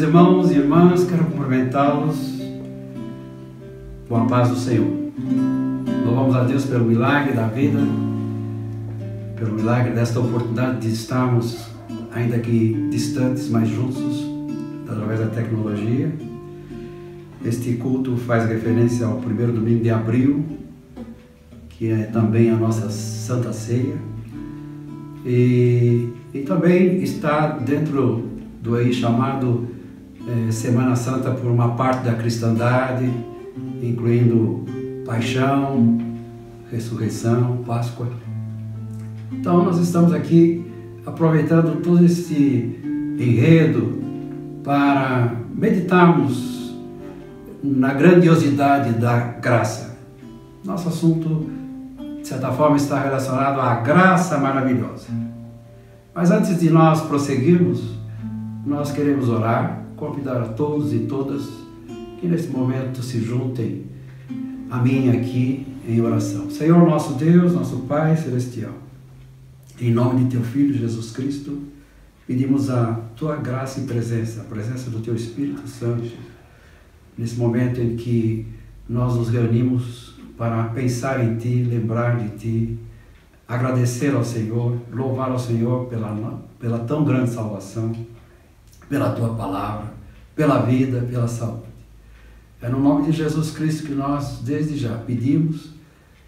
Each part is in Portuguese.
irmãos e irmãs, quero cumprimentá-los com a paz do Senhor. Louvamos a Deus pelo milagre da vida, pelo milagre desta oportunidade de estarmos, ainda que distantes, mas juntos, através da tecnologia. Este culto faz referência ao primeiro domingo de abril, que é também a nossa Santa Ceia, e também está dentro do aí chamado Semana Santa por uma parte da cristandade, incluindo Paixão, Ressurreição, Páscoa. Então nós estamos aqui aproveitando todo esse enredo para meditarmos na grandiosidade da graça. Nosso assunto, de certa forma, está relacionado à graça maravilhosa. Mas antes de nós prosseguirmos, nós queremos orar, convidar a todos e todas que nesse momento se juntem a mim aqui em oração. Senhor nosso Deus, nosso Pai Celestial, em nome de Teu Filho Jesus Cristo, pedimos a Tua graça e presença, a presença do Teu Espírito Santo, nesse momento em que nós nos reunimos para pensar em Ti, lembrar de Ti, agradecer ao Senhor, louvar ao Senhor pela tão grande salvação, pela Tua palavra, pela vida, pela saúde. É no nome de Jesus Cristo que nós, desde já, pedimos,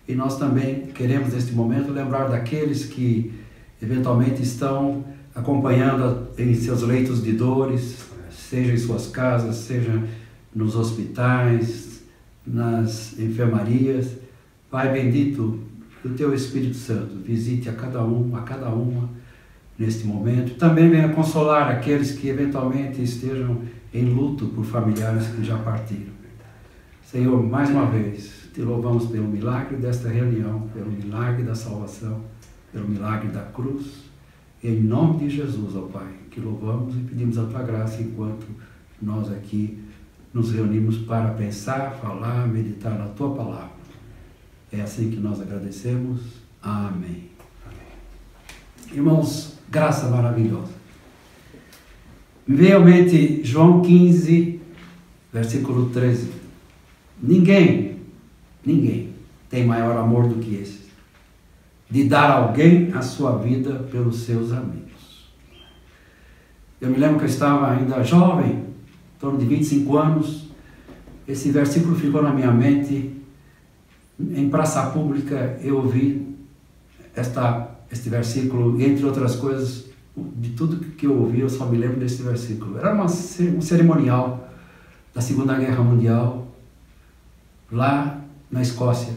e nós também queremos, neste momento, lembrar daqueles que, eventualmente, estão acompanhando em seus leitos de dores, seja em suas casas, seja nos hospitais, nas enfermarias. Pai bendito, o Teu Espírito Santo visite a cada um, a cada uma, neste momento. Também venha consolar aqueles que eventualmente estejam em luto por familiares que já partiram. Senhor, mais uma vez, Te louvamos pelo milagre desta reunião, pelo milagre da salvação, pelo milagre da cruz. Em nome de Jesus, ó Pai, que louvamos e pedimos a Tua graça enquanto nós aqui nos reunimos para pensar, falar, meditar na Tua palavra. É assim que nós agradecemos. Amém. Irmãos, graça maravilhosa. Me veio à mente João 15, versículo 13. Ninguém tem maior amor do que esse, de dar a alguém a sua vida pelos seus amigos. Eu me lembro que eu estava ainda jovem, em torno de 25 anos, esse versículo ficou na minha mente. Em praça pública eu ouvi este versículo, entre outras coisas, de tudo que eu ouvi, eu só me lembro desse versículo. Era um cerimonial da Segunda Guerra Mundial, lá na Escócia.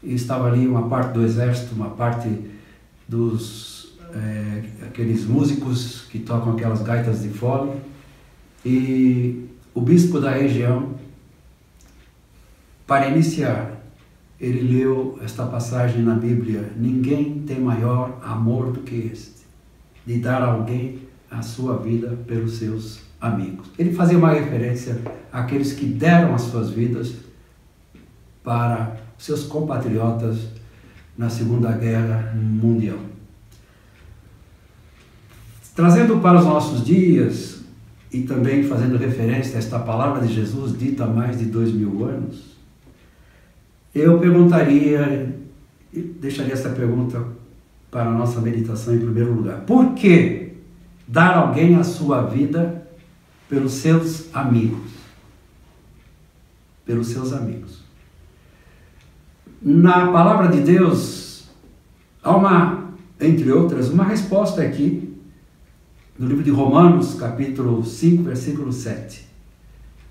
E estava ali uma parte do exército, uma parte dos aqueles músicos que tocam aquelas gaitas de fole, e o bispo da região, para iniciar, ele leu esta passagem na Bíblia: ninguém tem maior amor do que este, de dar a alguém a sua vida pelos seus amigos. Ele fazia uma referência àqueles que deram as suas vidas para seus compatriotas na Segunda Guerra Mundial. Trazendo para os nossos dias, e também fazendo referência a esta palavra de Jesus dita há mais de 2000 anos, eu perguntaria, e deixaria essa pergunta para a nossa meditação em primeiro lugar: por que dar alguém a sua vida pelos seus amigos? Pelos seus amigos. Na palavra de Deus, há entre outras, uma resposta aqui, no livro de Romanos, capítulo 5, versículo 7.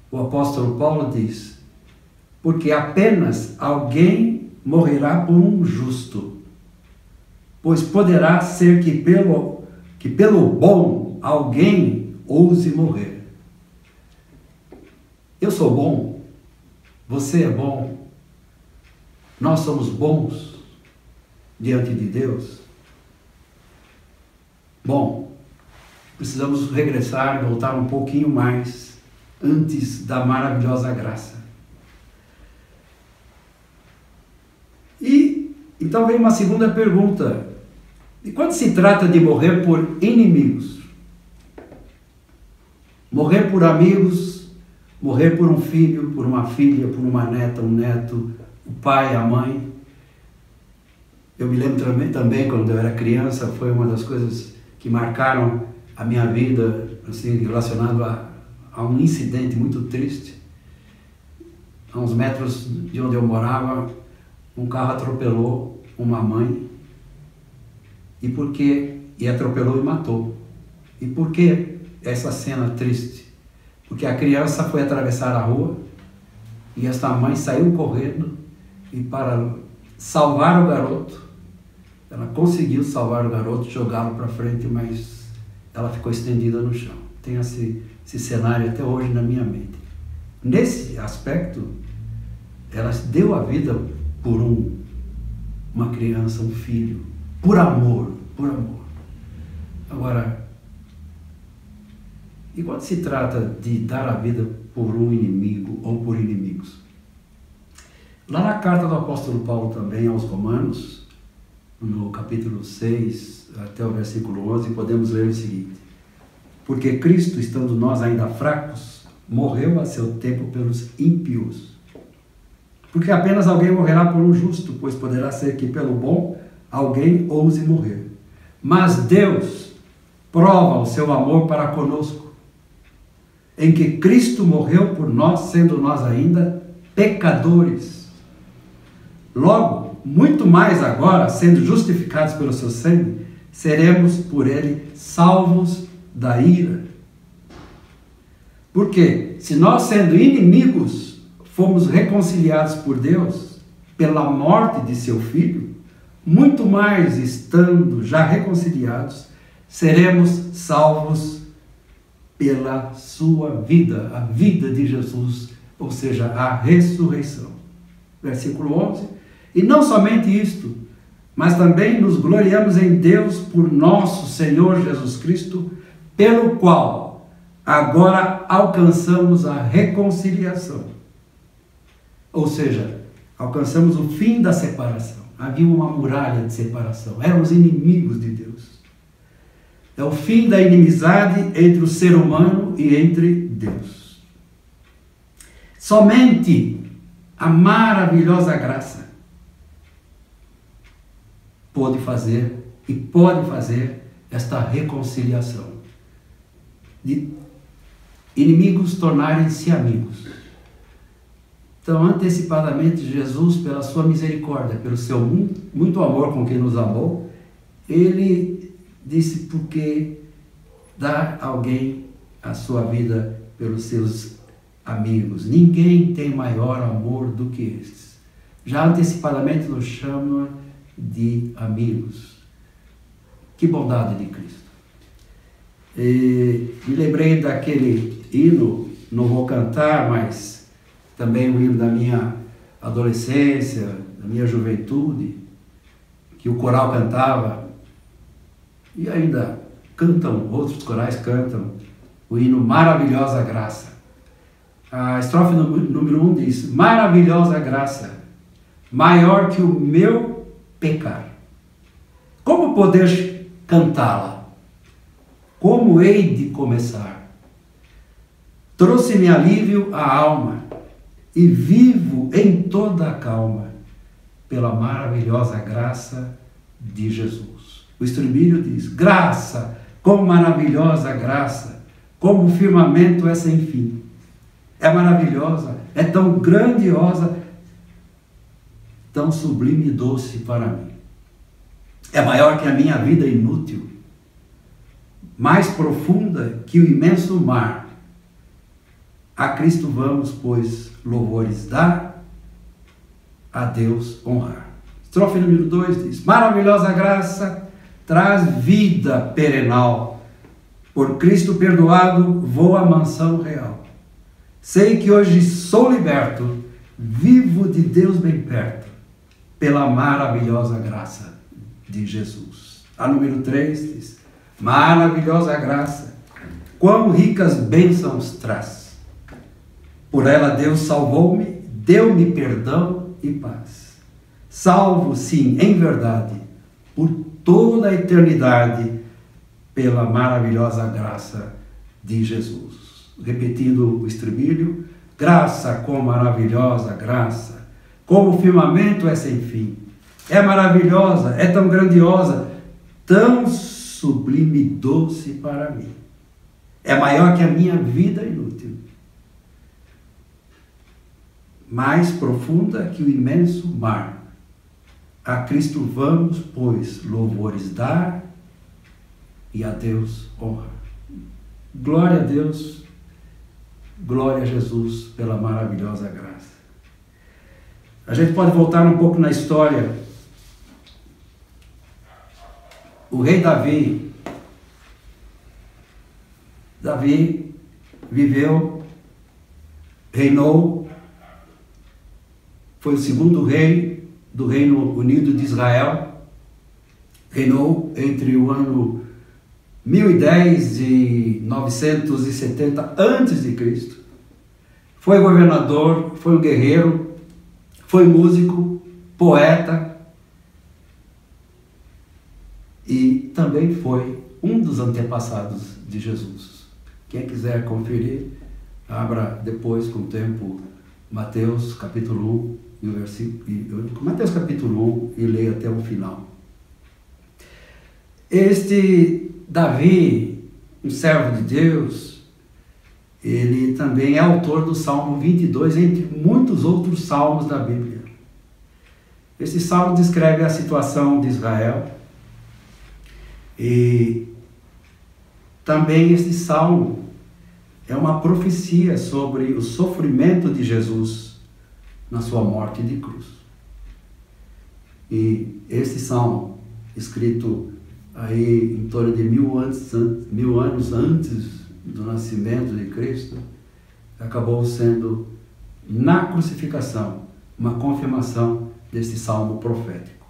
O apóstolo Paulo diz: porque apenas alguém morrerá por um justo, pois poderá ser que pelo bom alguém ouse morrer. Eu sou bom, você é bom, nós somos bons diante de Deus. Bom, precisamos regressar e voltar um pouquinho mais antes da maravilhosa graça. E então vem uma segunda pergunta: e quando se trata de morrer por inimigos, Morrer por amigos, morrer por um filho, por uma filha, por uma neta, um neto, o pai, a mãe. Eu me lembro também quando eu era criança, foi uma das coisas que marcaram a minha vida, assim, relacionado a um incidente muito triste. A uns metros de onde eu morava, um carro atropelou uma mãe. E atropelou e matou. E por que essa cena triste? Porque a criança foi atravessar a rua e esta mãe saiu correndo e para salvar o garoto, ela conseguiu salvar o garoto, jogá-lo para frente, mas ela ficou estendida no chão. Tem esse cenário até hoje na minha mente. Nesse aspecto, ela deu a vida por uma criança, um filho, por amor, por amor. Agora, e quando se trata de dar a vida por um inimigo ou por inimigos? Lá na carta do apóstolo Paulo também aos Romanos, no capítulo 6 até o versículo 11, podemos ler o seguinte: porque Cristo, estando nós ainda fracos, morreu a seu tempo pelos ímpios. Porque apenas alguém morrerá por um justo, pois poderá ser que pelo bom alguém ouse morrer. Mas Deus prova o seu amor para conosco, em que Cristo morreu por nós, sendo nós ainda pecadores. Logo, muito mais agora, sendo justificados pelo seu sangue, seremos por ele salvos da ira. Porque se nós, sendo inimigos, fomos reconciliados por Deus pela morte de seu Filho, muito mais, estando já reconciliados, seremos salvos pela sua vida, a vida de Jesus, ou seja, a ressurreição. Versículo 11. E não somente isto, mas também nos gloriamos em Deus por nosso Senhor Jesus Cristo, pelo qual agora alcançamos a reconciliação. Ou seja, alcançamos o fim da separação. Havia uma muralha de separação. Éramos inimigos de Deus. É o fim da inimizade entre o ser humano e entre Deus. Somente a maravilhosa graça pode fazer esta reconciliação. De inimigos tornarem-se amigos. Então, antecipadamente, Jesus, pela sua misericórdia, pelo seu muito amor com quem nos amou, ele disse: porque dá alguém a sua vida pelos seus amigos. Ninguém tem maior amor do que estes. Já antecipadamente nos chama de amigos. Que bondade de Cristo. E me lembrei daquele hino, não vou cantar, mas também o hino da minha adolescência, da minha juventude, que o coral cantava, e ainda cantam, outros corais cantam, o hino Maravilhosa Graça. A estrofe número 1 diz: maravilhosa graça, maior que o meu pecar. Como poder cantá-la? Como hei de começar? Trouxe-me alívio à alma, e vivo em toda a calma, pela maravilhosa graça de Jesus. O estribilho diz: graça, como maravilhosa graça, como o firmamento é sem fim. É maravilhosa, é tão grandiosa, tão sublime e doce para mim. É maior que a minha vida inútil, mais profunda que o imenso mar. A Cristo vamos, pois, louvores dar, a Deus honrar. Estrofe número 2 diz: maravilhosa graça traz vida perenal, por Cristo perdoado vou à mansão real. Sei que hoje sou liberto, vivo de Deus bem perto, pela maravilhosa graça de Jesus. A número 3 diz: maravilhosa graça, quão ricas bênçãos traz. Por ela Deus salvou-me, deu-me perdão e paz. Salvo, sim, em verdade, por toda a eternidade, pela maravilhosa graça de Jesus. repetindo o estribilho: graça, com maravilhosa graça, como o firmamento é sem fim. É maravilhosa, é tão grandiosa, tão sublime e doce para mim. É maior que a minha vida inútil. Mais profunda que o imenso mar. A Cristo vamos, pois, louvores dar e a Deus honra. Glória a Deus, glória a Jesus pela maravilhosa graça. A gente pode voltar um pouco na história. O rei Davi viveu, reinou, foi o segundo rei do Reino Unido de Israel, reinou entre o ano 1010 e 970 a.C. Foi governador, foi um guerreiro, foi músico, poeta e também foi um dos antepassados de Jesus. Quem quiser conferir, abra depois com o tempo Mateus capítulo 1 e o versículo, Mateus capítulo 1 e leia até o final. Este Davi, um servo de Deus, ele também é autor do Salmo 22, entre muitos outros salmos da Bíblia. Esse salmo descreve a situação de Israel e também esse salmo é uma profecia sobre o sofrimento de Jesus na sua morte de cruz. E esse salmo, escrito aí em torno de 1000 anos antes do nascimento de Cristo, acabou sendo, na crucificação, uma confirmação desse salmo profético.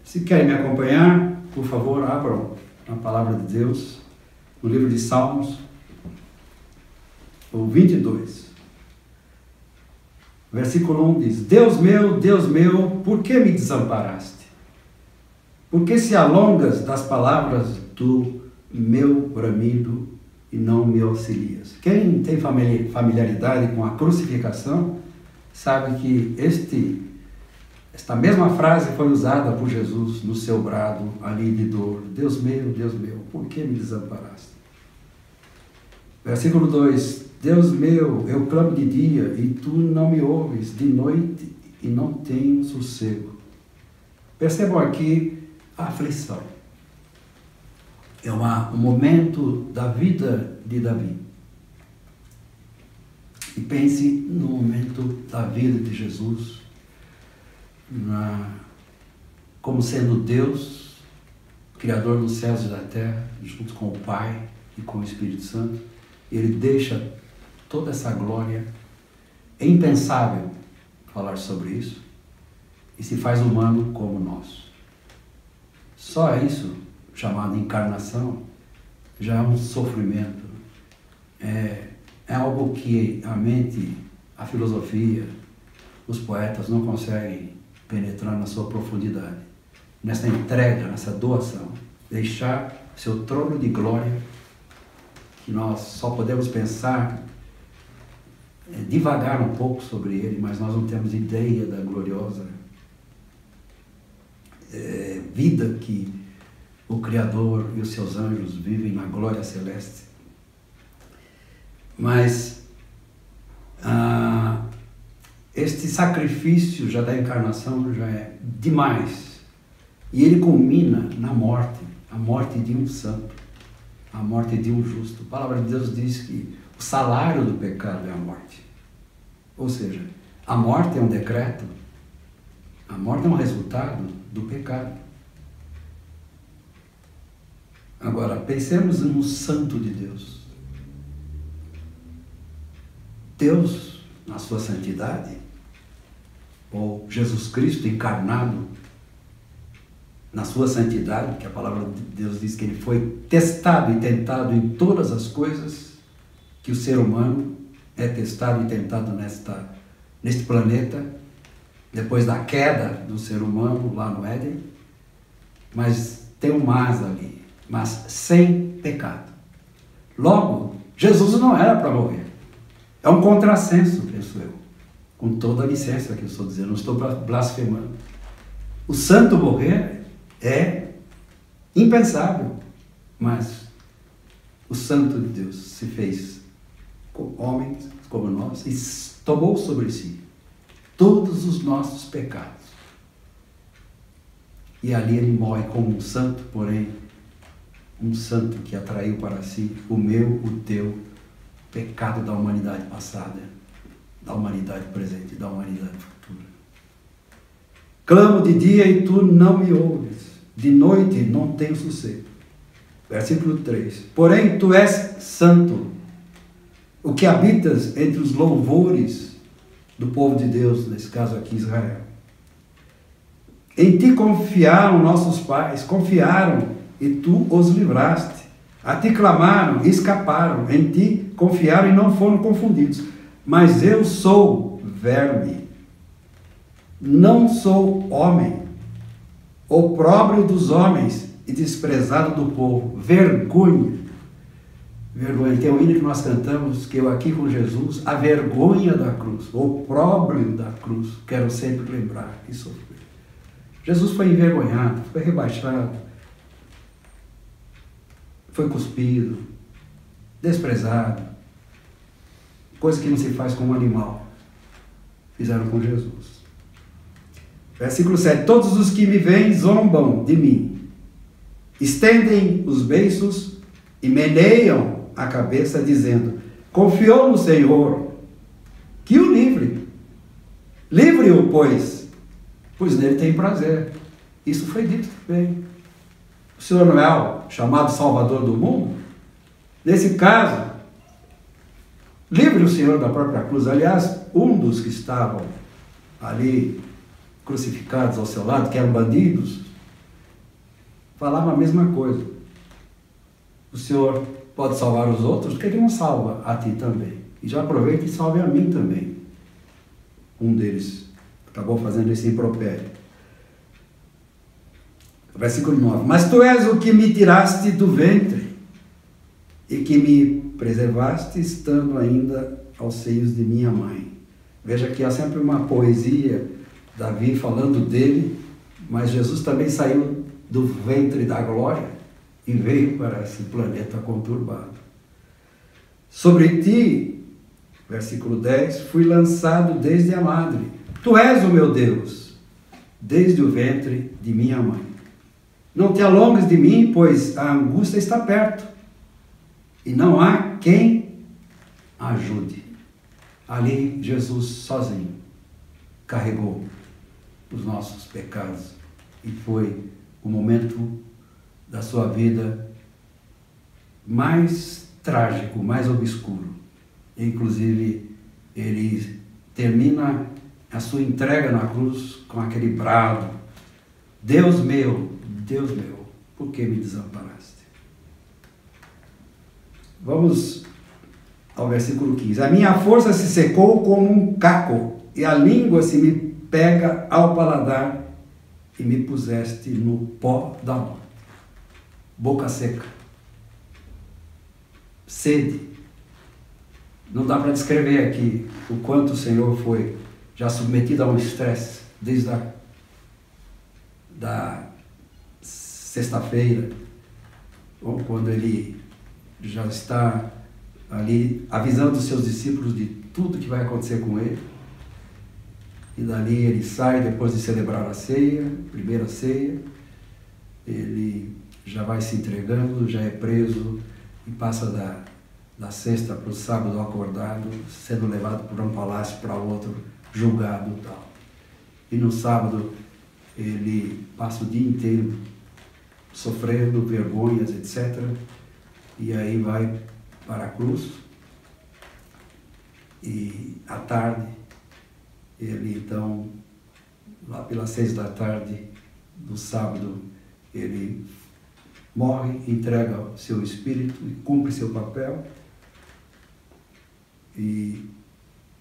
Se querem me acompanhar, por favor, abram a palavra de Deus no livro de Salmos, o 22. Versículo 1 diz: Deus meu, por que me desamparaste? Por que se alongas das palavras do meu bramido e não me auxilias? Quem tem familiaridade com a crucificação sabe que esta mesma frase foi usada por Jesus no seu brado ali de dor: Deus meu, por que me desamparaste? Versículo 2: Deus meu, eu clamo de dia e tu não me ouves, de noite e não tenho sossego. Percebam aqui a aflição. É um momento da vida de Davi. E pense no momento da vida de Jesus, como sendo Deus, Criador dos céus e da terra, junto com o Pai e com o Espírito Santo. Ele deixa toda essa glória. É impensável falar sobre isso, e se faz humano como nós. Só isso, chamado encarnação, já é um sofrimento. É algo que a mente, a filosofia, os poetas não conseguem penetrar na sua profundidade. Nessa entrega, nessa doação, deixar seu trono de glória, que nós só podemos pensar, divagar um pouco sobre ele, mas nós não temos ideia da gloriosa vida que o Criador e os seus anjos vivem na glória celeste. Mas este sacrifício já da encarnação já é demais. E ele culmina na morte, a morte de um santo, a morte de um justo. A palavra de Deus diz que o salário do pecado é a morte. Ou seja, a morte é um decreto, a morte é um resultado do pecado. Agora, pensemos no santo de Deus. Deus, na sua santidade, ou Jesus Cristo encarnado, na sua santidade, que a palavra de Deus diz que ele foi testado e tentado em todas as coisas que o ser humano é testado e tentado neste planeta, depois da queda do ser humano lá no Éden. Mas tem um mas ali, mas sem pecado. Logo, Jesus não era para morrer. É um contrassenso, penso eu. Com toda a licença que eu estou dizendo, não estou blasfemando. O santo morrer é impensável, mas o santo de Deus se fez homem como nós e tomou sobre si todos os nossos pecados. E ali ele morre como um santo, porém, um santo que atraiu para si o meu, o teu pecado da humanidade passada, da humanidade presente e da humanidade futura. Clamo de dia e tu não me ouves, de noite não tenho sossego. Versículo 3. Porém, tu és santo, o que habitas entre os louvores do povo de Deus, nesse caso aqui Israel. Em ti confiaram nossos pais, confiaram e tu os livraste. A ti clamaram e escaparam, em ti confiaram e não foram confundidos. Mas eu sou verme, não sou homem, opróbrio dos homens e desprezado do povo. Vergonha. Vergonha. Tem um hino que nós cantamos, que eu aqui com Jesus, a vergonha da cruz, o opróbrio da cruz, quero sempre lembrar e sofrer. Jesus foi envergonhado, foi rebaixado, foi cuspido, desprezado, coisa que não se faz com um animal, fizeram com Jesus. Versículo 7, todos os que me veem zombam de mim, estendem os beiços e meneiam a cabeça, dizendo, confiou no Senhor, que o livre. Livre-o, pois nele tem prazer. Isso foi dito também. O Senhor não é o chamado Salvador do mundo? Nesse caso, livre o Senhor da própria cruz. Aliás, um dos que estavam ali crucificados ao seu lado, que eram bandidos, falava a mesma coisa. O Senhor pode salvar os outros, porque Ele não salva a ti também. E já aproveita e salve a mim também. Um deles acabou fazendo esse impropério. Versículo 9. Mas tu és o que me tiraste do ventre e que me preservaste estando ainda aos seios de minha mãe. Veja que há sempre uma poesia, Davi falando dele, mas Jesus também saiu do ventre da glória e veio para esse planeta conturbado. Sobre ti, versículo 10, fui lançado desde a madre. Tu és o meu Deus, desde o ventre de minha mãe. Não te alongues de mim, pois a angústia está perto, e não há quem ajude. Ali, Jesus sozinho carregou os nossos pecados, e foi o momento da sua vida mais trágico, mais obscuro. Inclusive, ele termina a sua entrega na cruz com aquele brado: Deus meu, por que me desamparaste? Vamos ao versículo 15. A minha força se secou como um caco, e a língua se me pega ao paladar, e me puseste no pó da morte. Boca seca, sede. Não dá para descrever aqui o quanto o Senhor foi já submetido a um estresse desde da sexta-feira, quando ele já está ali avisando os seus discípulos de tudo que vai acontecer com ele. E dali ele sai depois de celebrar a ceia, primeira ceia, ele já vai se entregando, já é preso e passa da sexta para o sábado acordado, sendo levado por um palácio para outro, julgado e tal. E no sábado ele passa o dia inteiro sofrendo vergonhas, etc. E aí vai para a cruz. E à tarde, ele então, lá pelas 6 da tarde do sábado, ele morre, entrega o seu espírito e cumpre seu papel. E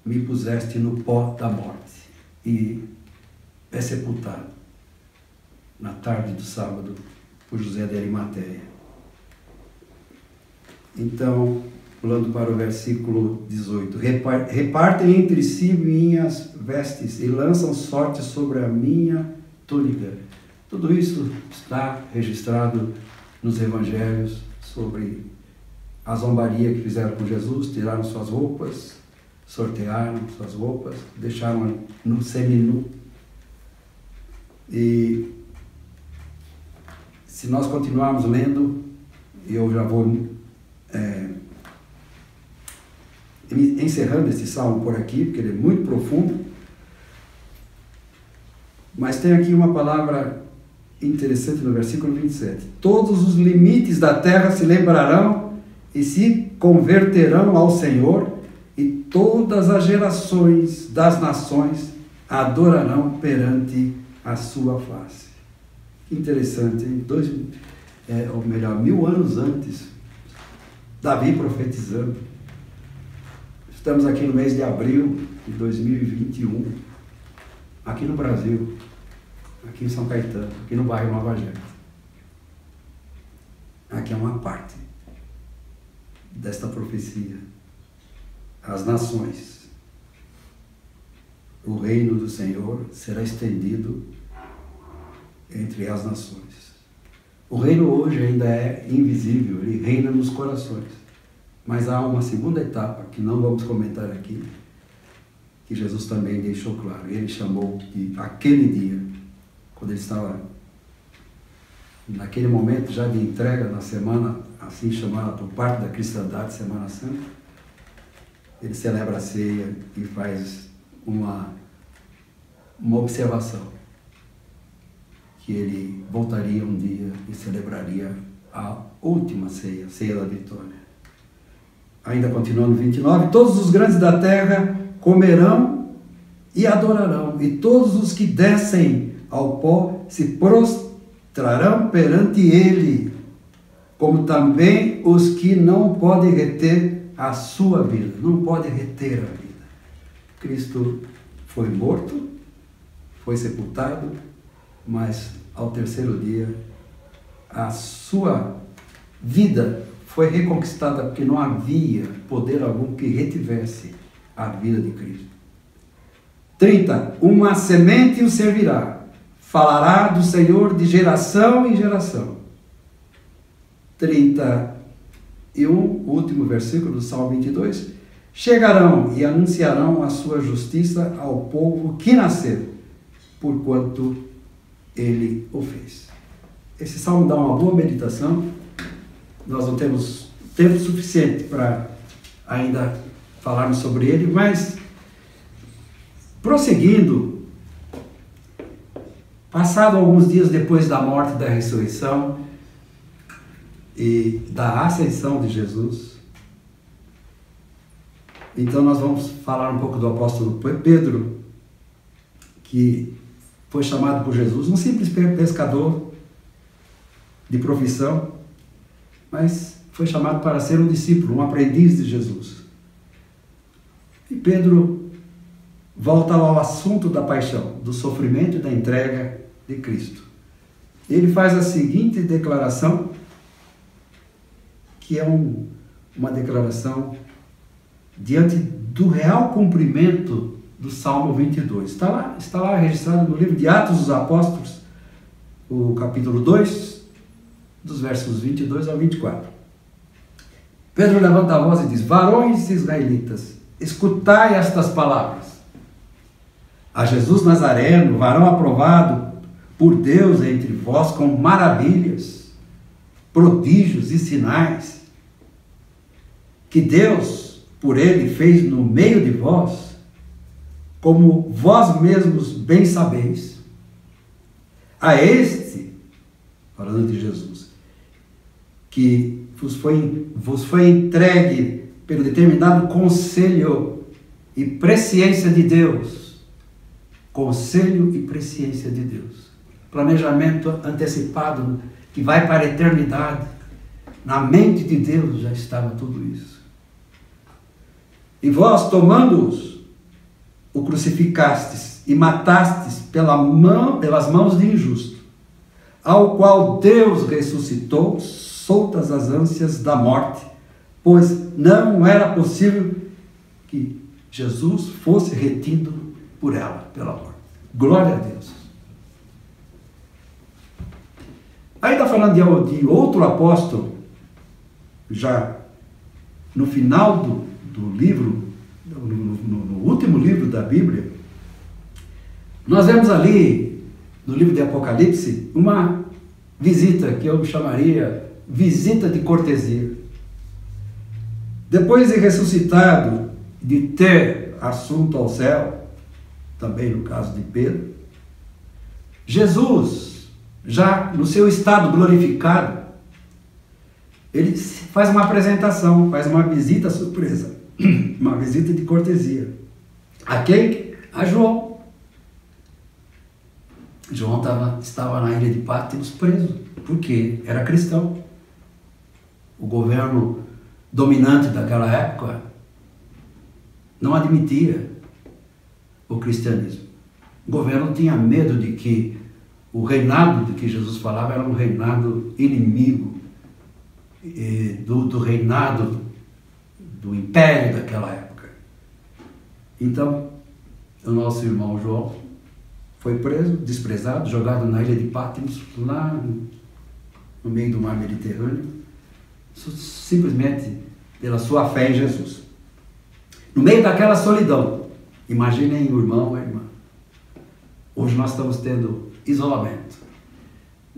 me puseste no pó da morte. E é sepultado na tarde do sábado por José de Arimateia. Então, pulando para o versículo 18. Repartem entre si minhas vestes e lançam sorte sobre a minha túnica. Tudo isso está registrado nos evangelhos sobre a zombaria que fizeram com Jesus, tiraram suas roupas, sortearam suas roupas, deixaram no seminu. E se nós continuarmos lendo, eu já vou encerrando esse salmo por aqui, porque ele é muito profundo, mas tem aqui uma palavra interessante no versículo 27. Todos os limites da terra se lembrarão e se converterão ao Senhor, e todas as gerações das nações adorarão perante a sua face. Que interessante, hein? 1000 anos antes, Davi profetizando. Estamos aqui no mês de abril de 2021, aqui no Brasil, aqui em São Caetano, aqui no bairro Nova Jeca. Aqui é uma parte desta profecia. As nações, o reino do Senhor será estendido entre as nações. O reino hoje ainda é invisível, ele reina nos corações. Mas há uma segunda etapa, que não vamos comentar aqui, que Jesus também deixou claro. Ele chamou de aquele dia, quando ele estava naquele momento já de entrega na semana, assim chamada por parte da cristandade, Semana Santa. Ele celebra a ceia e faz uma observação, que ele voltaria um dia e celebraria a última ceia, a ceia da vitória. Ainda continuando 29, todos os grandes da terra comerão e adorarão, e todos os que descem ao pó se prostrarão perante ele, como também os que não podem reter a sua vida, não podem reter a vida. Cristo foi morto, foi sepultado, mas ao terceiro dia a sua vida foi reconquistada, porque não havia poder algum que retivesse a vida de Cristo. 30. Uma semente o servirá, falará do Senhor de geração em geração. 31, último versículo do Salmo 22. Chegarão e anunciarão a sua justiça ao povo que nasceu, porquanto ele o fez. Esse salmo dá uma boa meditação. Nós não temos tempo suficiente para ainda falarmos sobre ele, mas prosseguindo, passado alguns dias depois da morte e da ressurreição e da ascensão de Jesus, então nós vamos falar um pouco do apóstolo Pedro, que foi chamado por Jesus, um simples pescador de profissão, mas foi chamado para ser um discípulo, um aprendiz de Jesus. E Pedro volta ao assunto da paixão, do sofrimento e da entrega de Cristo. Ele faz a seguinte declaração, que é uma declaração diante do real cumprimento do Salmo 22. Está lá registrado no livro de Atos dos Apóstolos, o capítulo 2, dos versos 22 ao 24. Pedro levanta a voz e diz: varões israelitas, escutai estas palavras. A Jesus Nazareno, varão aprovado por Deus entre vós com maravilhas, prodígios e sinais, que Deus, por ele, fez no meio de vós, como vós mesmos bem sabeis. A este, falando de Jesus, que vos foi entregue pelo determinado conselho e presciência de Deus. Conselho e presciência de Deus. Planejamento antecipado que vai para a eternidade. Na mente de Deus já estava tudo isso. E vós, tomando-os, o crucificastes e matastes pelas mãos de injusto, ao qual Deus ressuscitou, soltas as ânsias da morte, pois não era possível que Jesus fosse retido por ela, pela morte. Glória a Deus. Aí está falando de outro apóstolo, já no final do livro, no último livro da Bíblia. Nós vemos ali, no livro de Apocalipse, uma visita que eu chamaria visita de cortesia. Depois de ressuscitado, de ter assunto ao céu, também no caso de Pedro, Jesus, já no seu estado glorificado, ele faz uma apresentação, faz uma visita surpresa, uma visita de cortesia. A quem? A João. João estava na ilha de Patmos preso, porque era cristão. O governo dominante daquela época não admitia o cristianismo. O governo tinha medo de que o reinado de que Jesus falava era um reinado inimigo do reinado do império daquela época. Então, o nosso irmão João foi preso, desprezado, jogado na ilha de Patmos, lá no meio do mar Mediterrâneo, simplesmente pela sua fé em Jesus. No meio daquela solidão, imaginem o irmão ou a irmã. Hoje nós estamos tendo isolamento.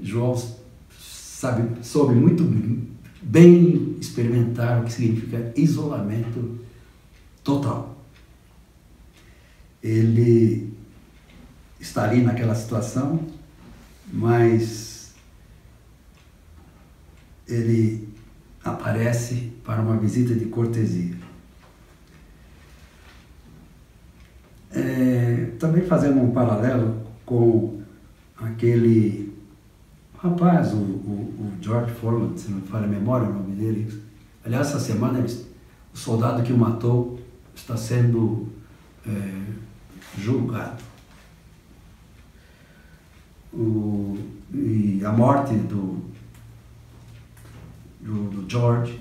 João soube muito bem experimentar o que significa isolamento total. Ele está ali naquela situação, mas ele aparece para uma visita de cortesia. Também fazendo um paralelo com aquele rapaz, o George Foreman, se não me falha a memória o nome dele. Aliás, essa semana o soldado que o matou está sendo julgado. E a morte do George,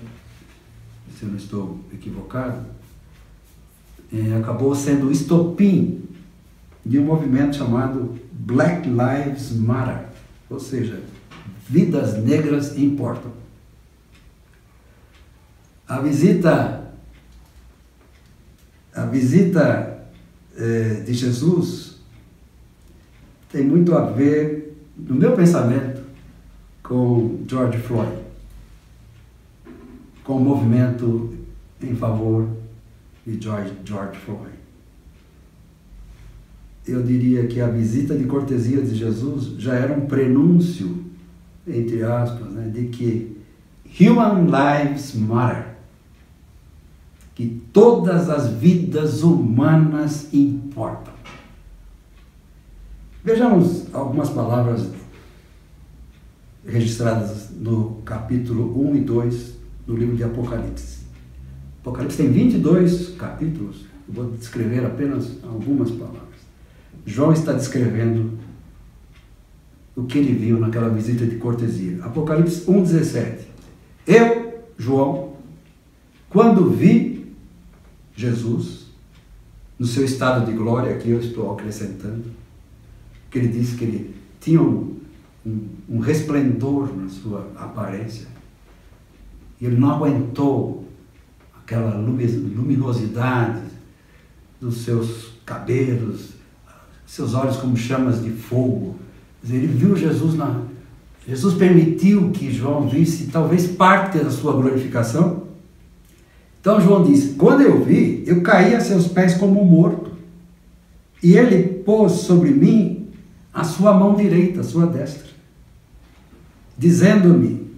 se eu não estou equivocado, acabou sendo o estopim de um movimento chamado Black Lives Matter, ou seja, vidas negras importam. A visita de Jesus tem muito a ver, no meu pensamento, com George Floyd, com o movimento em favor de George Floyd. Eu diria que a visita de cortesia de Jesus já era um prenúncio, entre aspas, né, de que human lives matter, que todas as vidas humanas importam. Vejamos algumas palavras registradas no capítulo 1 e 2 do livro de Apocalipse. Apocalipse tem 22 capítulos, eu vou descrever apenas algumas palavras. João está descrevendo o que ele viu naquela visita de cortesia. Apocalipse 1,17. Eu, João, quando vi Jesus, no seu estado de glória, aqui eu estou acrescentando, que ele disse que ele tinha um resplendor na sua aparência, e ele não aguentou aquela luminosidade dos seus cabelos, seus olhos como chamas de fogo. Ele viu Jesus Jesus permitiu que João visse talvez parte da sua glorificação. Então João diz: quando eu vi, eu caí a seus pés como morto, e ele pôs sobre mim a sua mão direita, a sua destra, dizendo-me: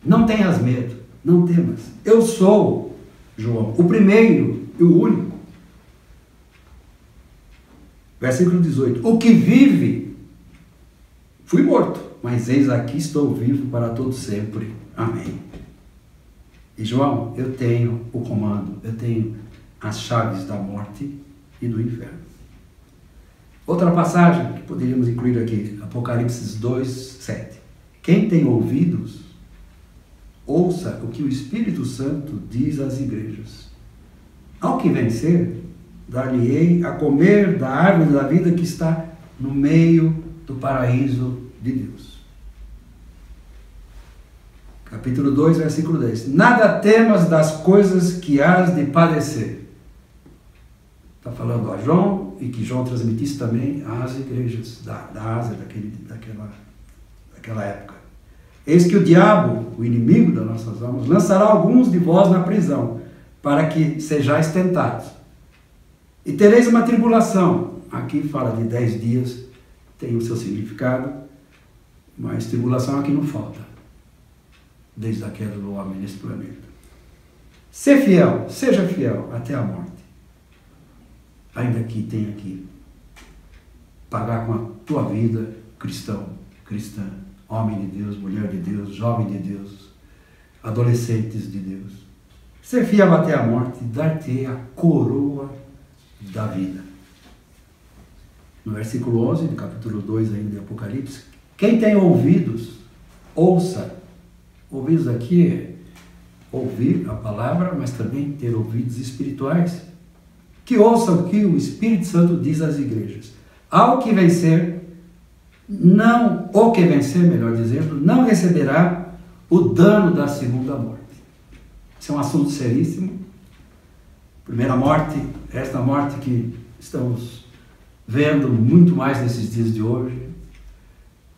não tenhas medo, não temas, eu sou, João, o primeiro e o único. Versículo 18. O que vive, fui morto, mas eis aqui estou vivo para todo sempre. Amém. E João, eu tenho o comando, eu tenho as chaves da morte e do inferno. Outra passagem que poderíamos incluir aqui, Apocalipse 2:7. Quem tem ouvidos, Ouça o que o Espírito Santo diz às igrejas. Ao que vencer, dar-lhe-ei a comer da árvore da vida que está no meio do paraíso de Deus. Capítulo 2, versículo 10. Nada temas das coisas que hás de padecer. Está falando a João, e que João transmitisse também às igrejas da Ásia daquela época. Eis que o diabo, o inimigo das nossas almas, lançará alguns de vós na prisão, para que sejais tentados. E tereis uma tribulação. Aqui fala de 10 dias, tem o seu significado, mas tribulação aqui não falta, desde a queda do homem nesse planeta. Ser fiel, seja fiel até a morte. Ainda que tenha que pagar com a tua vida, cristão, cristã, homem de Deus, mulher de Deus, jovem de Deus, adolescentes de Deus. Ser fiel até a morte, dar-te a coroa da vida. No versículo 11, do capítulo 2 ainda de Apocalipse, quem tem ouvidos, ouça. Ouvidos aqui é ouvir a palavra, mas também ter ouvidos espirituais. Que ouça o que o Espírito Santo diz às igrejas. Ao que vencer, melhor dizendo, não receberá o dano da segunda morte. Esse é um assunto seríssimo. Primeira morte, esta morte que estamos vendo muito mais nesses dias de hoje.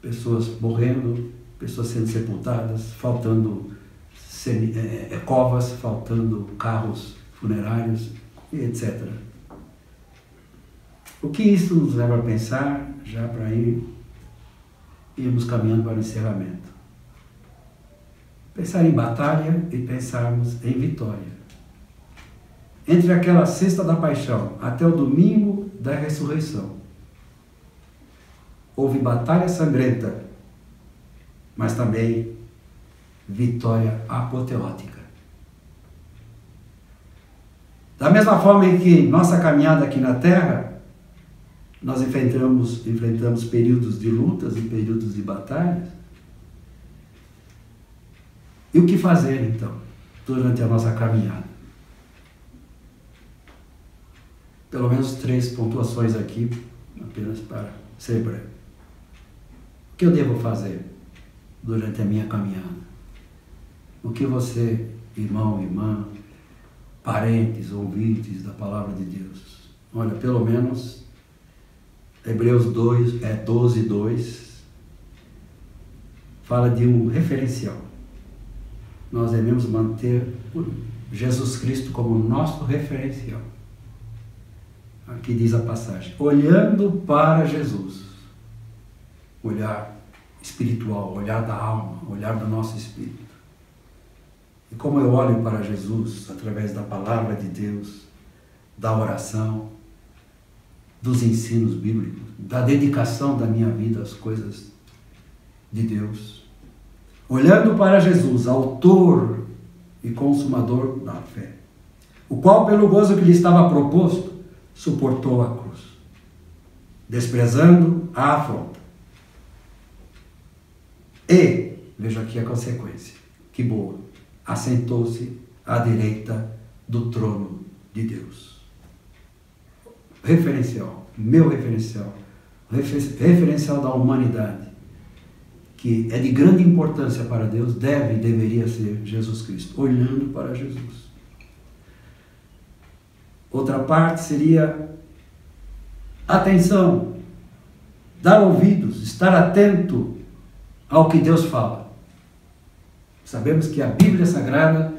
Pessoas morrendo, pessoas sendo sepultadas, faltando covas, faltando carros funerários, etc. O que isso nos leva a pensar, já para irmos caminhando para o encerramento? Pensar em batalha e pensarmos em vitória. Entre aquela sexta da paixão até o domingo da ressurreição, houve batalha sangrenta, mas também vitória apoteótica. Da mesma forma em que nossa caminhada aqui na Terra, nós enfrentamos períodos de lutas e períodos de batalhas. E o que fazer, então, durante a nossa caminhada? Pelo menos 3 pontuações aqui, apenas para ser breve. O que eu devo fazer durante a minha caminhada? O que você, irmão, irmã, parentes, ouvintes da palavra de Deus, olha, pelo menos Hebreus 12:2 fala de um referencial. Nós devemos manter Jesus Cristo como nosso referencial. Aqui diz a passagem, olhando para Jesus, olhar espiritual, olhar da alma, olhar do nosso espírito. E como eu olho para Jesus através da palavra de Deus, da oração, dos ensinos bíblicos, da dedicação da minha vida às coisas de Deus, olhando para Jesus, autor e consumador da fé, o qual, pelo gozo que lhe estava proposto, suportou a cruz, desprezando a afronta. E, veja aqui a consequência, que boa, assentou-se à direita do trono de Deus. Referencial, meu referencial, referencial da humanidade, que é de grande importância para Deus, deveria ser Jesus Cristo, olhando para Jesus. Outra parte seria atenção, dar ouvidos, estar atento ao que Deus fala. Sabemos que a Bíblia Sagrada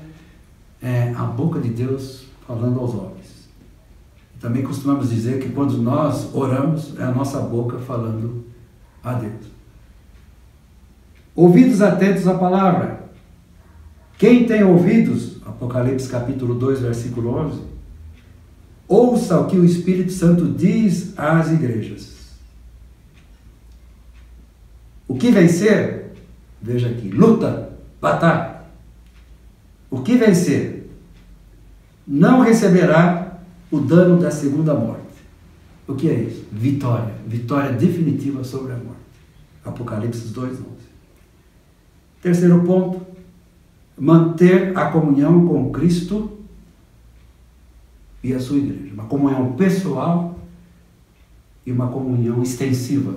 é a boca de Deus falando aos homens. Também costumamos dizer que quando nós oramos, é a nossa boca falando a Deus. Ouvidos atentos à palavra. Quem tem ouvidos, Apocalipse capítulo 2, versículo 11, ouça o que o Espírito Santo diz às igrejas. O que vencer, veja aqui, luta, batalha. O que vencer não receberá o dano da segunda morte. O que é isso? Vitória. Vitória definitiva sobre a morte. Apocalipse 2:11. Terceiro ponto, manter a comunhão com Cristo e a sua igreja. Uma comunhão pessoal e uma comunhão extensiva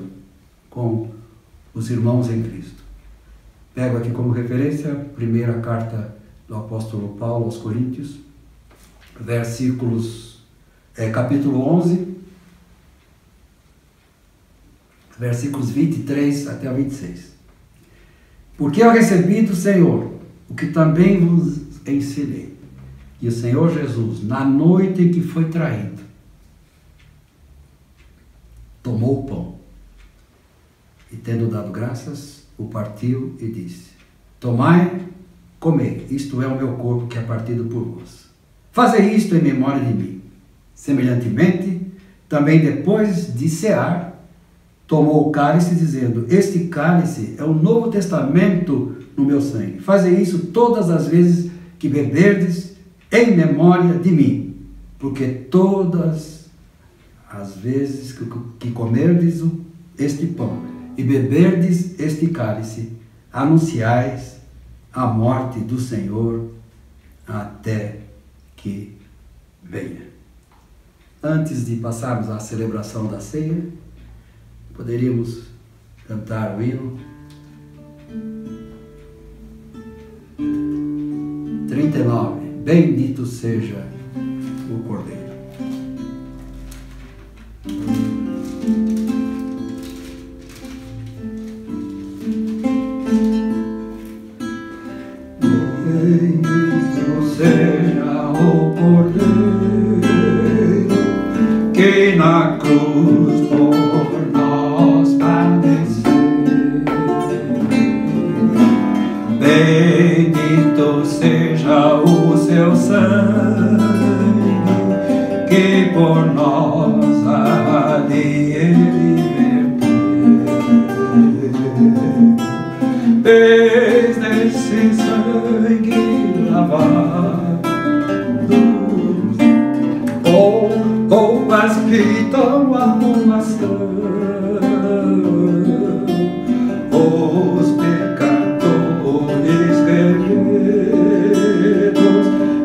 com os irmãos em Cristo. Pego aqui como referência a primeira carta do apóstolo Paulo aos Coríntios, capítulo 11, versículos 23 até 26. Porque eu recebi do Senhor o que também vos ensinei, que o Senhor Jesus, na noite em que foi traído, tomou o pão e, tendo dado graças, o partiu e disse: tomai, comei, isto é o meu corpo que é partido por vós. Fazei isto em memória de mim. Semelhantemente, também depois de cear, tomou o cálice, dizendo: este cálice é o Novo Testamento no meu sangue. Fazei isso todas as vezes que beberdes, em memória de mim. Porque todas as vezes que comerdes este pão e beberdes este cálice, anunciais a morte do Senhor até que venha. Antes de passarmos à celebração da ceia, poderíamos cantar o hino 39. Bendito seja o Cordeiro. Bendito seja o Cordeiro que na cruz por nós padeceu. Bendito seja o seu sangue que por nós há de ele verter. Eis nesse sangue lavado roupas que tão arrumação, os pecadores remidos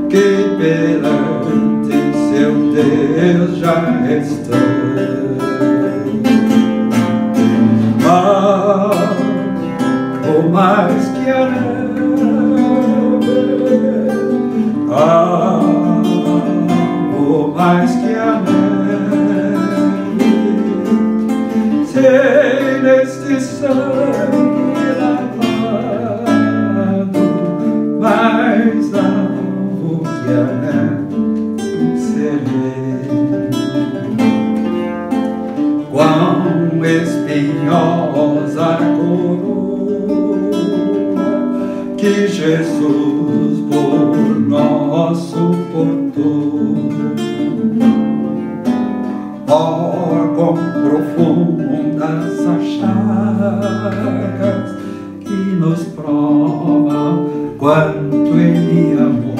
que perante seu Deus já estão. Ou mais que a neve, ou mais que a neve, sei neste sangue lavado, mais alvo que a neve serei. Quão espinhosa coroa que Jesus por nós suportou. Oh, quão profundas as chagas que nos provam quanto Ele amou.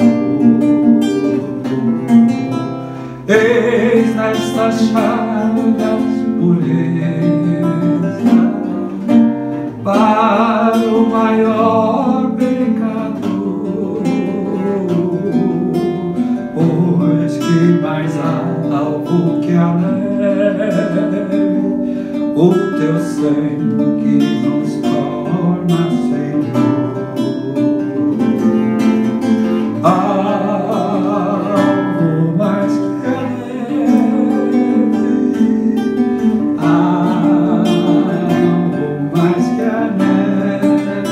Eis nestas chagas pureza para o maior pecador, pois que mais alvo que a neve, o teu sangue nos torna Senhor. Alvo mais que a neve, alvo mais que a neve,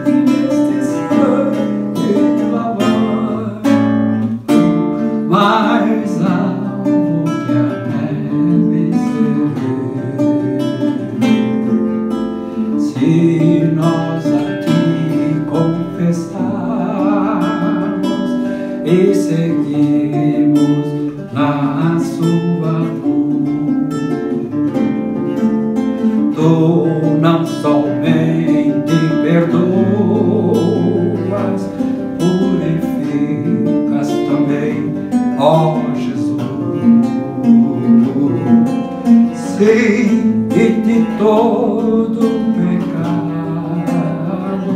e neste sangue lavado, mais alvo que a neve serei. Se nós aqui confessarmos e seguimos na sua luz, tu não somente perdoas, purificas também, ó Jesus. Sim, e de todo pecado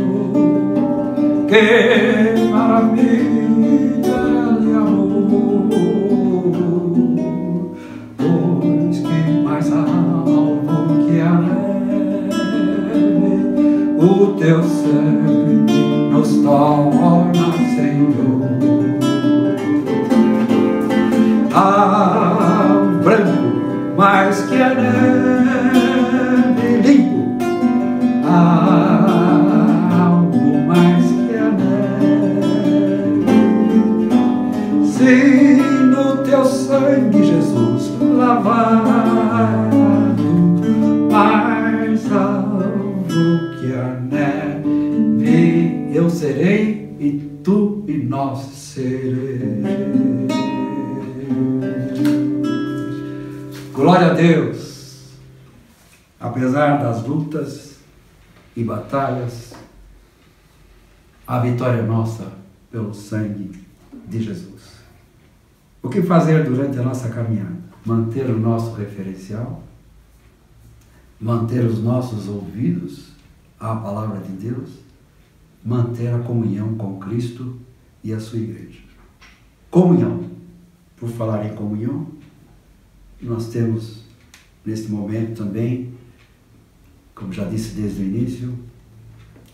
Que maravilha de amor, pois que mais alto que a neve, o teu sangue nos torna, Senhor. Branco mais que a neve, limpo, algo mais que a neve, se no teu sangue, Jesus, lavado, mais alvo que a neve, eu serei e tu e nós seremos. Glória a Deus! Apesar das lutas e batalhas, a vitória é nossa pelo sangue de Jesus. O que fazer durante a nossa caminhada? Manter o nosso referencial, manter os nossos ouvidos à palavra de Deus, manter a comunhão com Cristo e a sua igreja. Comunhão. Por falar em comunhão, nós temos neste momento também, como já disse desde o início,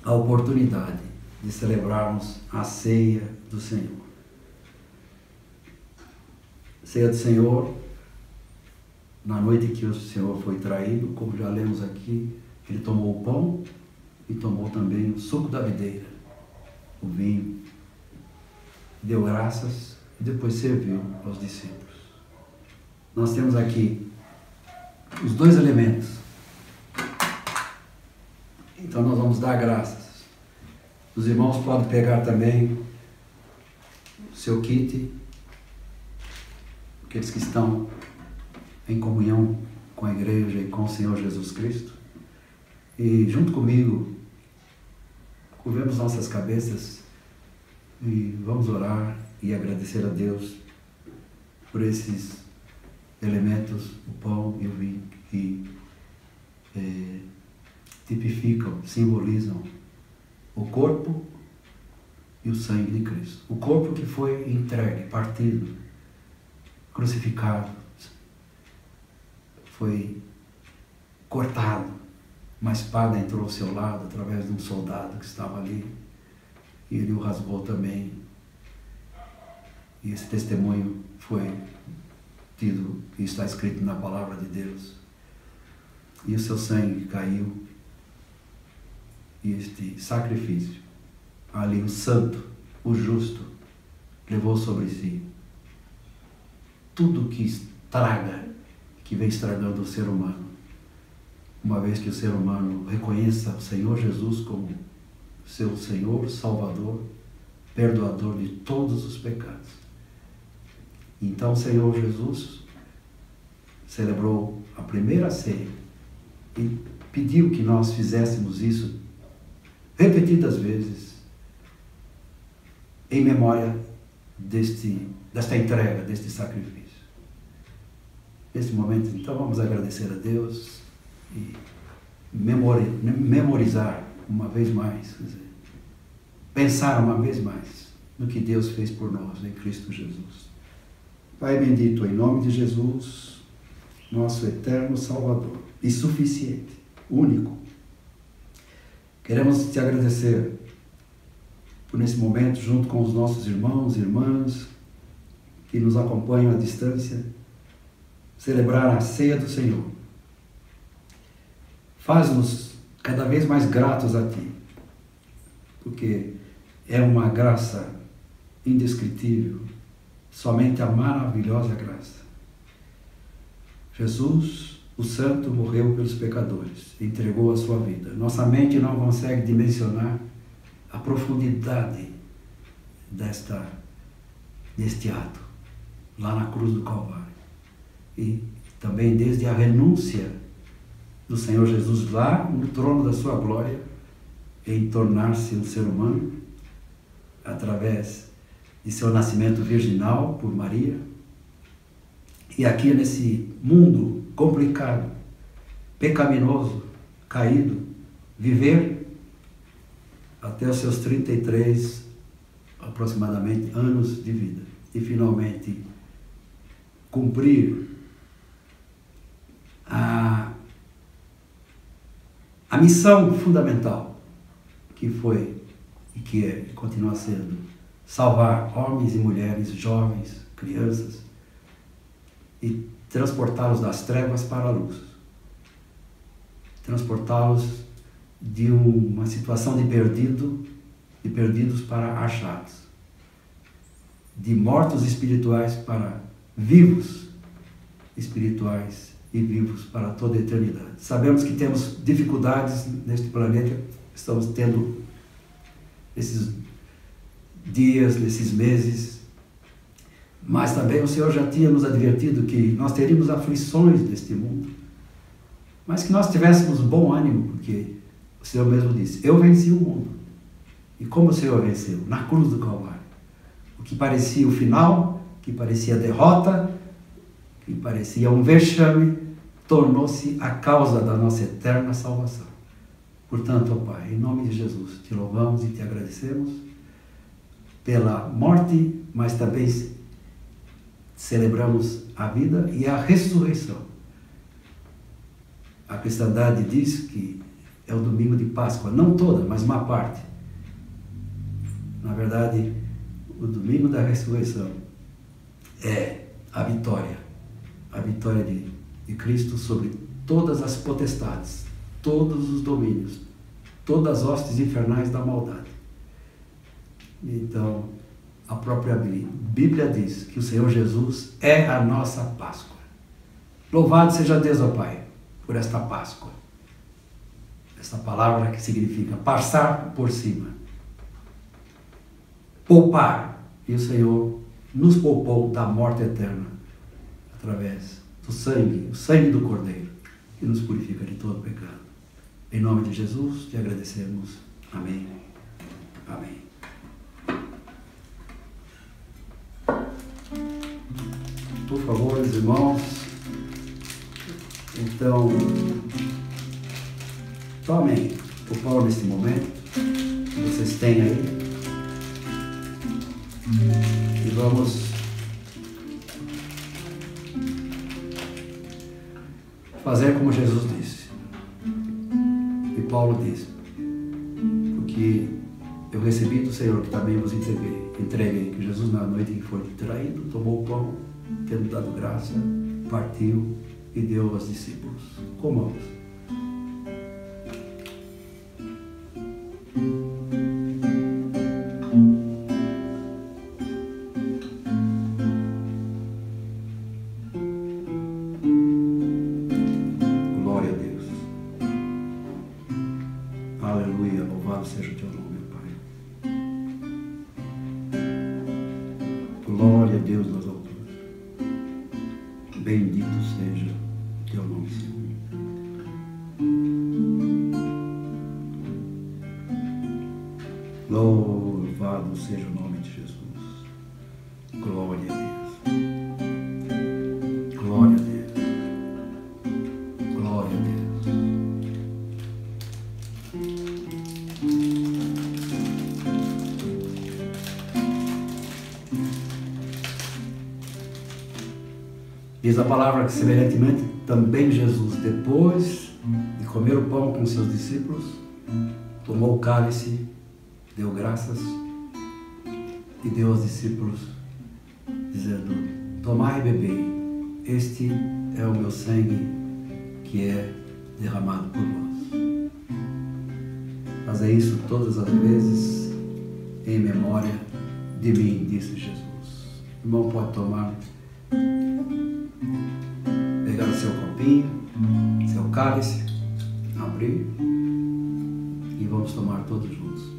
a oportunidade de celebrarmos a ceia do Senhor. Ceia do Senhor, na noite que o Senhor foi traído, como já lemos aqui, ele tomou o pão e tomou também o suco da videira, o vinho, deu graças e depois serviu aos discípulos. Nós temos aqui os dois elementos. Então nós vamos dar graças. Os irmãos podem pegar também o seu kit, aqueles que estão em comunhão com a igreja e com o Senhor Jesus Cristo. E junto comigo, curvemos nossas cabeças e vamos orar e agradecer a Deus por esses elementos, o pão e o vinho, que tipificam, simbolizam o corpo e o sangue de Cristo. O corpo que foi entregue, partido, crucificado, foi cortado, uma espada entrou ao seu lado através de um soldado que estava ali e ele o rasgou também. E esse testemunho foi tido e está escrito na palavra de Deus. E o seu sangue caiu, e este sacrifício, ali o santo, o justo, levou sobre si tudo que estraga, que vem estragando o ser humano, uma vez que o ser humano reconheça o Senhor Jesus como seu Senhor, Salvador, perdoador de todos os pecados. Então o Senhor Jesus celebrou a primeira ceia e pediu que nós fizéssemos isso repetidas vezes em memória desta entrega, deste sacrifício. Nesse momento, então, vamos agradecer a Deus e memorizar uma vez mais, quer dizer, pensar uma vez mais no que Deus fez por nós em Cristo Jesus. Pai bendito, em nome de Jesus, nosso eterno Salvador e suficiente, único, queremos te agradecer por nesse momento, junto com os nossos irmãos e irmãs que nos acompanham à distância, celebrar a ceia do Senhor. Faz-nos cada vez mais gratos a Ti, porque é uma graça indescritível, somente a maravilhosa graça. Jesus, o Santo, morreu pelos pecadores, entregou a sua vida. Nossa mente não consegue dimensionar a profundidade deste ato, lá na cruz do Calvário. E também desde a renúncia do Senhor Jesus lá no trono da sua glória, em tornar-se um ser humano, através de seu nascimento virginal por Maria, e aqui nesse mundo complicado, pecaminoso, caído, viver até os seus 33, aproximadamente, anos de vida. E finalmente cumprir a missão fundamental que foi e que é e continua sendo salvar homens e mulheres, jovens, crianças e transportá-los das trevas para a luz, transportá-los de uma situação de perdidos para achados, de mortos espirituais para vivos espirituais e vivos para toda a eternidade. Sabemos que temos dificuldades neste planeta, estamos tendo esses dias, nesses meses, mas também o Senhor já tinha nos advertido que nós teríamos aflições neste mundo, mas que nós tivéssemos bom ânimo, porque o Senhor mesmo disse: eu venci o mundo. E como o Senhor venceu? Na cruz do Calvário. O que parecia o final, que parecia derrota, que parecia um vexame, tornou-se a causa da nossa eterna salvação. Portanto, ó Pai, em nome de Jesus, te louvamos e te agradecemos pela morte, mas também celebramos a vida e a ressurreição. A cristandade diz que é o domingo de Páscoa, não toda, mas uma parte. Na verdade, o domingo da ressurreição é a vitória de Cristo sobre todas as potestades, todos os domínios, todas as hostes infernais da maldade. Então, a própria Bíblia diz que o Senhor Jesus é a nossa Páscoa. Louvado seja Deus, ó Pai, por esta Páscoa. Esta palavra que significa passar por cima. Poupar. E o Senhor nos poupou da morte eterna através do sangue, o sangue do Cordeiro, que nos purifica de todo pecado. Em nome de Jesus, te agradecemos. Amém. Amém. Por favor, meus irmãos, então, tomem o pão neste momento, que vocês têm aí, e vamos fazer como Jesus disse, e Paulo disse: porque eu recebi do Senhor que também vos entreguei, que Jesus, na noite em que foi traído, tomou o pão, tendo dado graça, partiu e deu aos discípulos. Comamos. Glória a Deus. Aleluia. Louvado seja o teu nome, Pai. Glória a Deus nas alturas. Bendito seja o teu nome, Senhor. Louvado seja o nome de Jesus. Glória a Deus. Glória a Deus. Glória a Deus. Diz a palavra que, semelhantemente, também Jesus, depois de comer o pão com seus discípulos, tomou o cálice, deu graças e deu aos discípulos, dizendo: tomai e bebei, este é o meu sangue que é derramado por vós. Fazei isso todas as vezes em memória de mim, disse Jesus. O irmão pode tomar, pegar o seu copinho, seu cálice, abrir e vamos tomar todos juntos.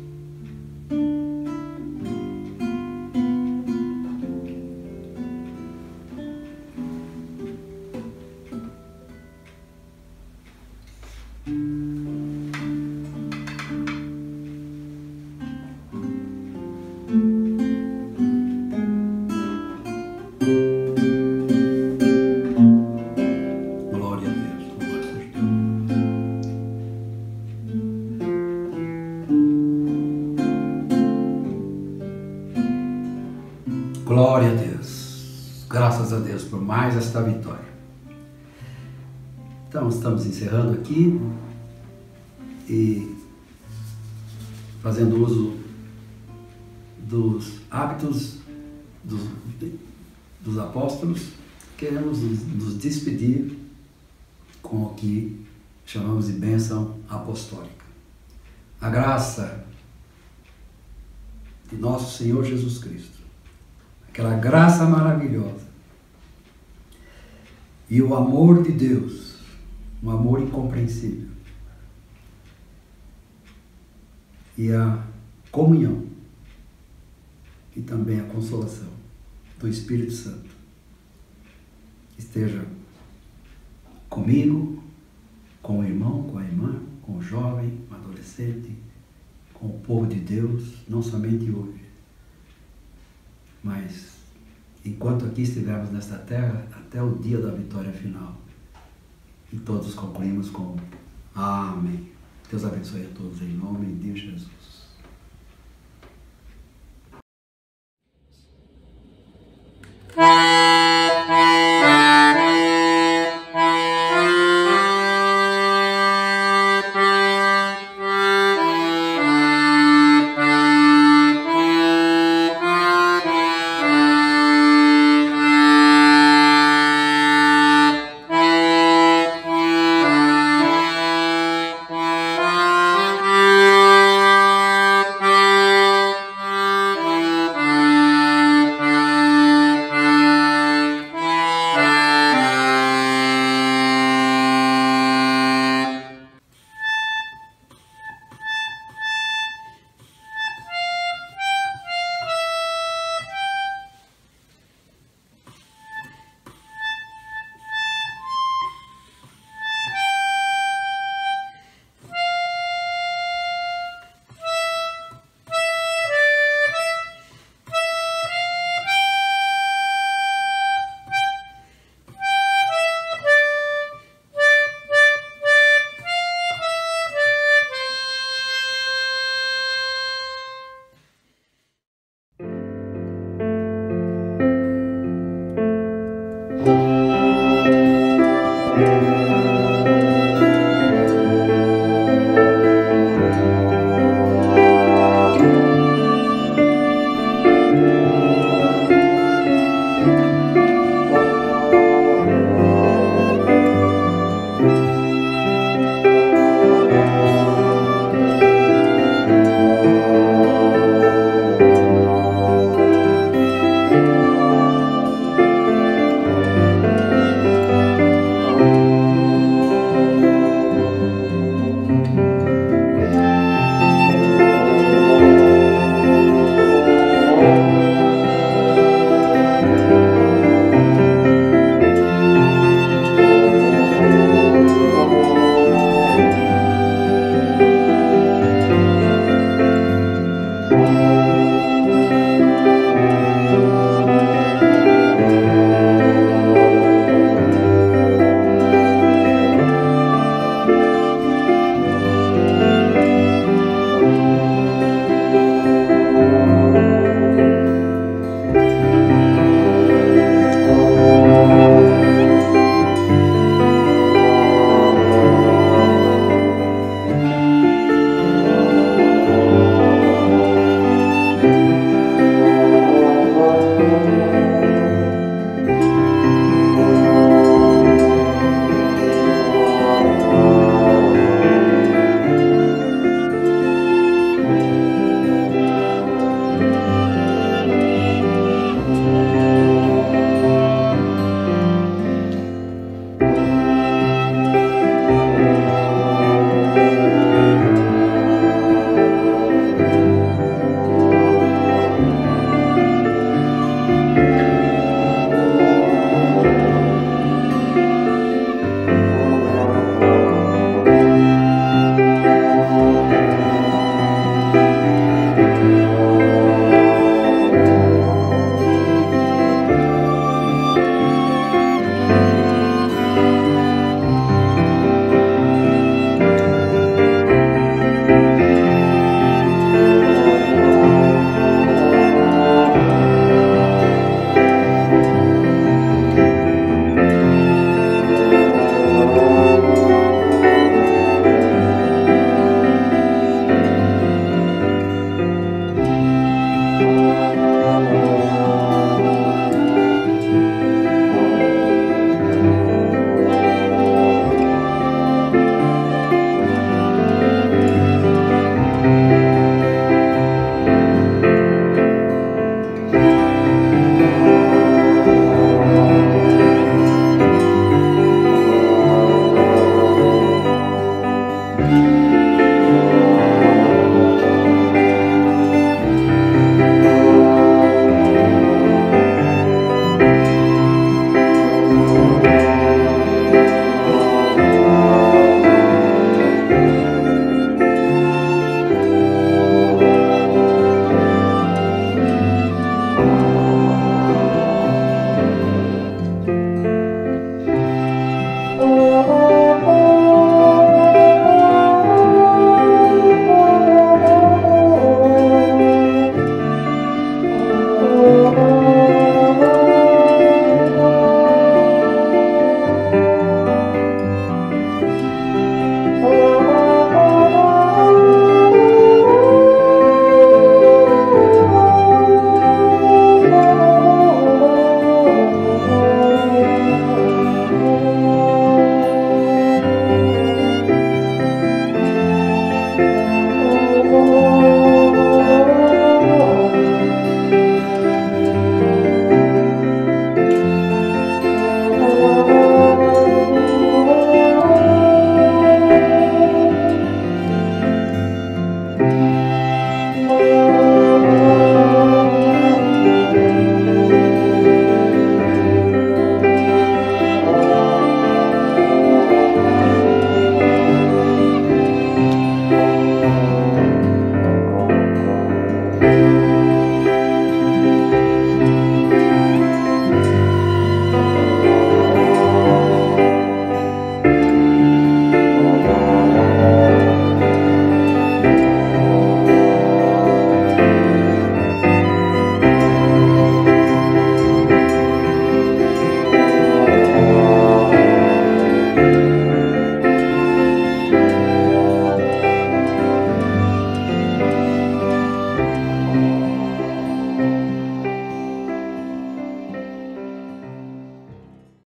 Glória a Deus. Deus! Graças a Deus por mais esta vitória. Então, estamos encerrando aqui e fazendo uso dos hábitos dos apóstolos, queremos nos despedir com o que chamamos de bênção apostólica. A graça de nosso Senhor Jesus Cristo, aquela graça maravilhosa, e o amor de Deus, um amor incompreensível, e a comunhão e também a consolação do Espírito Santo esteja comigo, com o irmão, com a irmã, com o jovem, com o adolescente, com o povo de Deus, não somente hoje, mas enquanto aqui estivermos nesta terra, até o dia da vitória final. E todos concluímos com Amém. Deus abençoe a todos em nome de Jesus.